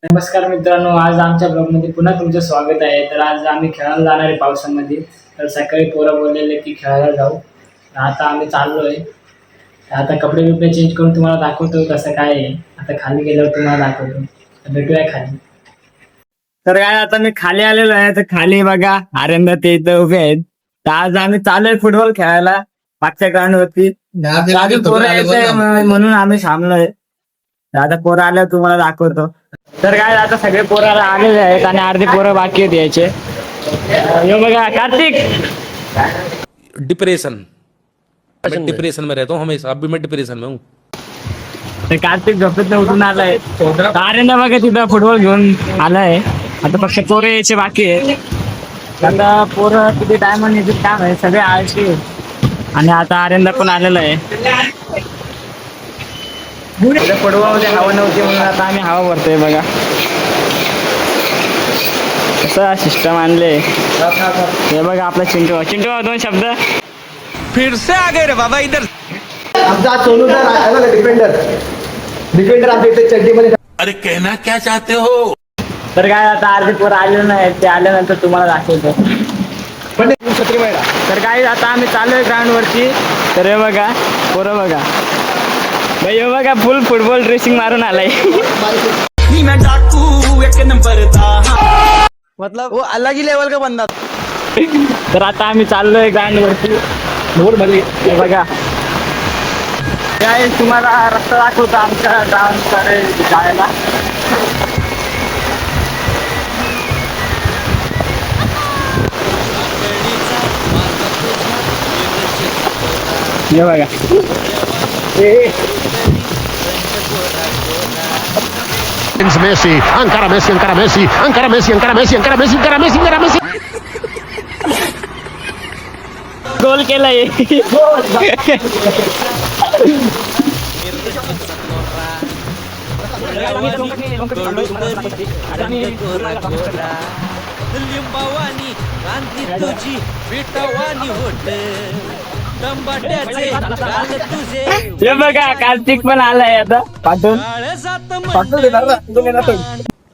नमस्कार मित्रांनो, आज आमच्या ब्लॉगमध्ये पुन्हा तुमचं स्वागत आहे. तर आज आम्ही खेळायला जाणार आहे पावसामध्ये. तर सकाळी पोरं बोललेले की खेळायला जाऊ. तर आता आम्ही चाललो आहे. आता कपडे बिपडे चेंज करून तुम्हाला दाखवतो कसं काय आहे. आता खाली गेल्यावर तुम्हाला दाखवतो. तर भेटूया खाली. तर काय आता मी खाली आलेलो आहे. तर खाली बघा आर्यन ते इथं उभे आहेत. तर आज आम्ही चालू आहे फुटबॉल खेळायला मागच्या ग्राउंडवरती. पोरं यायचंय म्हणून आम्ही थांबलोय. आता पोरं आल्यावर तुम्हाला दाखवतो. तर काय आता सगळे पोरं आलेले आहेत आणि अर्धे पोरं बाकी आहेत यायचे. हे बघा कार्तिक. डिप्रेशन मैं डिप्रेशन में रहता हूँ हमेशा. अभी मैं डिप्रेशन में हूँ. तर कार्तिक झोपेत उठून आलाय. आर्यन बघा तिथं फुटबॉल घेऊन आलाय. आता फक्त पोरं यायचे बाकी आहे. आता पोरं किती टायमाने येतात काय माहिती, सगळे आळशी आहेत. आणि आता आर्यनला पण आलेलं आहे. फुटबॉलमध्ये हवा नव्हती म्हणून आता आम्ही हवा भरतोय बघा. कसं सिस्टम आणले. हे बघा आपला चिंटू चिंटू दोन शब्द. फिर से आ गए रे बाबा इधर. आमचा सोनू सर आहे बघा डिफेंडर आमच्या इथे चड्डीमध्ये. अरे कहना क्या चाहते हो. तर काय आता अर्धे पोरं आलेलं नाही, ते आल्यानंतर तुम्हाला दाखवतो. पण छत्री महिला. तर काय आता आम्ही चाललोय ग्राउंड वरती. तर हे बघा पोरं बघा भाई, हे बघा फुल फुटबॉल ड्रेसिंग मारून आलाय. मतलब वो अलग ही लेवल का बंदा. तर आता आम्ही चाललोय ग्राउंड वरती. हे बघा काय तुम्हाला रस्ता दाखवतो आमच्या ग्राउंडकडे जायला. हे बघा Messi, encara Messi, encara Messi, encara Messi, encara Messi, encara Messi, encara Messi, encara Messi. गोल केलाय. लिंबावानी रांधी तुझी विटावानी होट दंबाट्याचे गाल तुझे. हे बघा कार्तिक पण आलाय आता पाठवून. काळ जात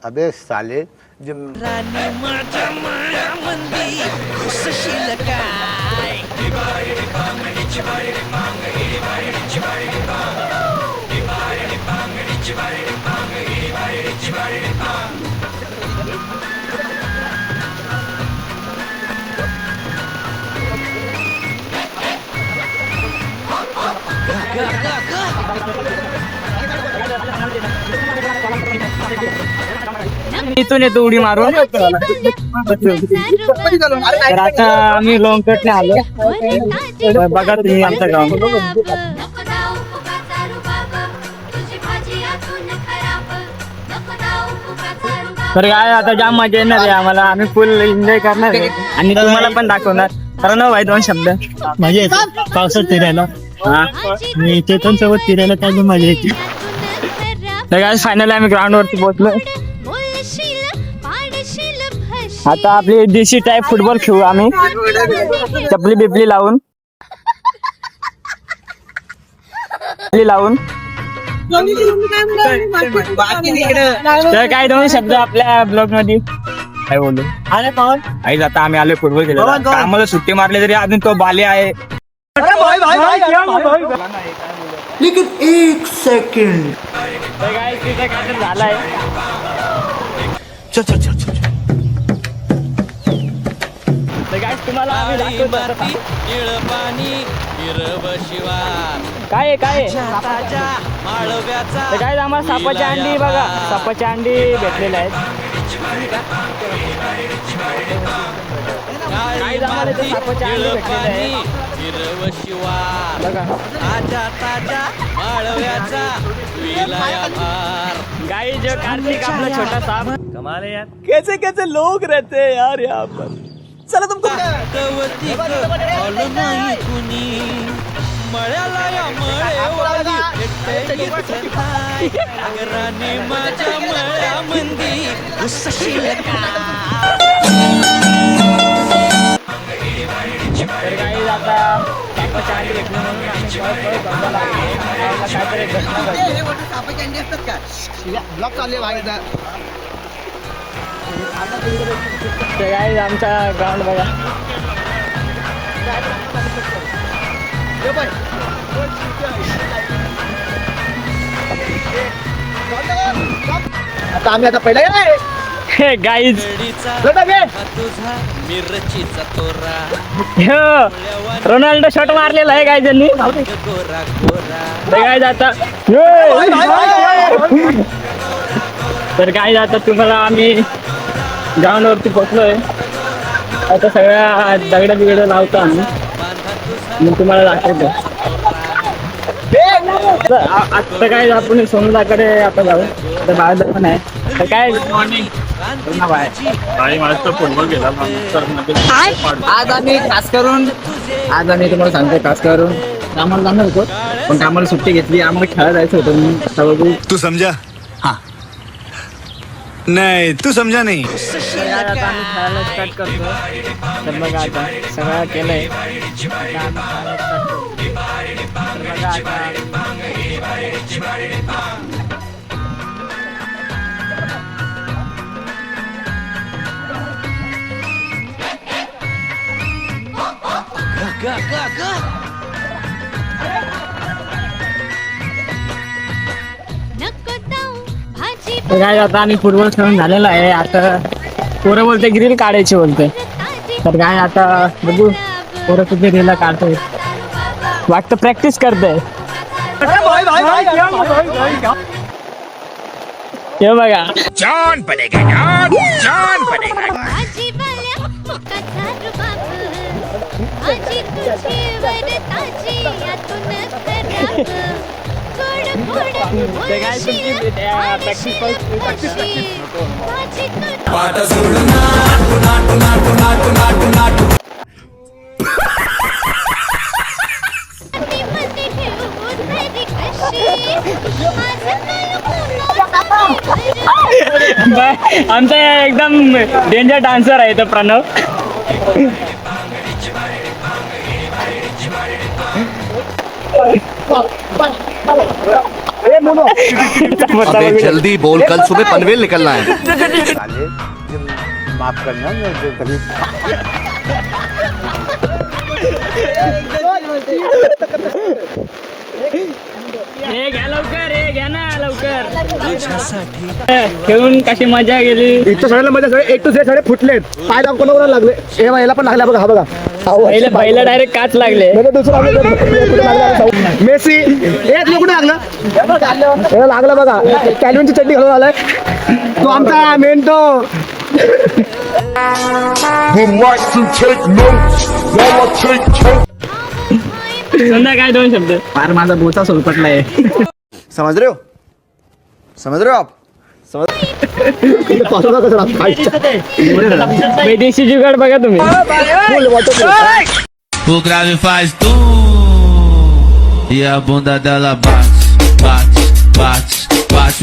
अबे साले राणी माझ्या माळ्यामंदी सुशील काय. इथून येतो उडी मारून. तर आता आम्ही लोंगकटने आलो. बघा तुम्ही आमचा ग्राउंड. तर काय आता जाम मजा येणार आहे आम्हाला. आम्ही फुल एन्जॉय करणार आहे आणि तुम्हाला पण दाखवणार. कारण भाई दोन शब्द मजा येते पावसात फिरायला. मी सोबत फिरायला काय मजा येते. तर काय फायनली आम्ही ग्राउंड वरती पोहोचलो. आता आपली देशी टाईप फुटबॉल खेळू आम्ही चपली बिपली लावून. तर काय दोन शब्द आपल्या ब्लॉग मध्ये काय बोलू. आई आता आम्ही आलोय फुटबॉल खेळायला. आम्हाला सुट्टी मारली तरी अजून तो बाले आहे. लेकिन एक सेकंड. तर काय तिथं काय झालाय. तर काय तुम्हाला आम्ही दाखवतो आता. निळ पाणी हिरव शिवार काय आहे, काय आहे? ताजा माळव्याचा. तर काय आम्हाला सापाची अंडी बघा, सापाची अंडी भेटलेल्या आहेत. काळी माती निळ पाणी हिरव शिवार बघा ताजा ताजा माळव्याचा विलाया भार. गाई जो कार्तिक आपला छोटा साप. कमाल है यार. कैसे कैसे लोग रहते हैं यार यहाँ पर. चला तुमको गवती आलो नाही कुणी मळ्याला या मळेवाली एकटे काय. राणी माझ्या मळ्यामंदी सुशील काय. तर काही आता सापाची अंडी भेटली म्हणून आम्ही पळत पळत काहीतरी घटना घडली. सापाची अंडी असतात का? ब्लॉक चालले भाई. ते काय आमचा ग्राउंड बघा. आता आम्ही आता पहिला गाईज तुझा मिरचीचा तोरा रोनाल्डो शॉट मारलेला आहे काय त्यांनी. गोरा गोरा काय आता तर काय आता तुम्हाला आम्ही ग्राउंडवरती पोचलोय. आता सगळ्या दगड बिगड लावतो आम्ही, मग तुम्हाला दाखवतो. आता काय आपण सोनदाकडे आता जाऊ. तर बाहेर पण आहे. तर काय गुड मॉर्निंग. आज आम्ही तुम्हाला सांगतो खास करून कामाला जाणार होतो, पण कामाला सुट्टी घेतली. आम्हाला खेळायला जायचं होतं म्हणून आता बघू. तू समझा? हाँ नहीं तू समझा नहीं. आता आम्ही खेळायला स्टार्ट करतो. तर बघा आता सगळं केलंय. आता आम्ही खेळायला start करतो. तर बघा आता गा गा गा तर काय आता आम्ही फुटबॉल खेळून झालेला आहे. आता पोरं बोलते ग्रिल काढायची बोलते. तर काय आता बघू पोरं कुठे ग्रिल काढतोय. वाटतं प्रॅक्टिस करते. हे बघा जान पड़ेगा जान जान पड़ेगा. आमचा एकदम डेंजर डान्सर आहे तो प्रणव. अबे जल्दी बोल, कल सुबह पनवेल निकलना है. माफ करना कभी. हे घ्या लवकर, हे घ्या ना लवकर. खेळून कशी मजा गेली. इथं सगळ्याला मजा सगळे एक टू झेड सगळे फुटलेत. पाय दाब कोणाला लागले. हे याला पण लागला बघा. हा बघा पहिलं डायरेक्ट काच लागले. मेसी एक कुठे लागलं. याला लागलं बघा. कॅल्विनची चड्डी घालून आलाय तो आमचा मेन तो. समजा काय दोन शब्द. फार माझा बोचा सोलपटलाय. समझ रहे हो आप. विदेशी जुगाड बघा तुम्ही. O grave faz tum e a bunda dela bate, bate, bate, bate.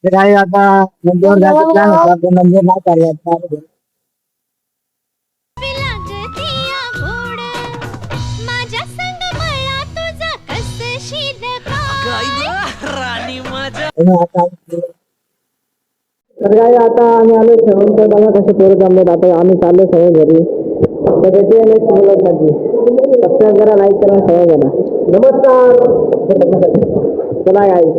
काय आता नंबर जायचं प्लॅन होता पण नंबर नाही करायचा. राणी माझ्या तर काय आता आम्ही आलो खेळून. तर बघा कसे पोरं जमलेत. आता आम्ही चाललो सगळे घरी. तर भेटूया नेक्स्ट व्लॉगमध्ये. सबस्क्राईब करा, लाईक करा, सगळं करा. नमस्कार. चला गाईस.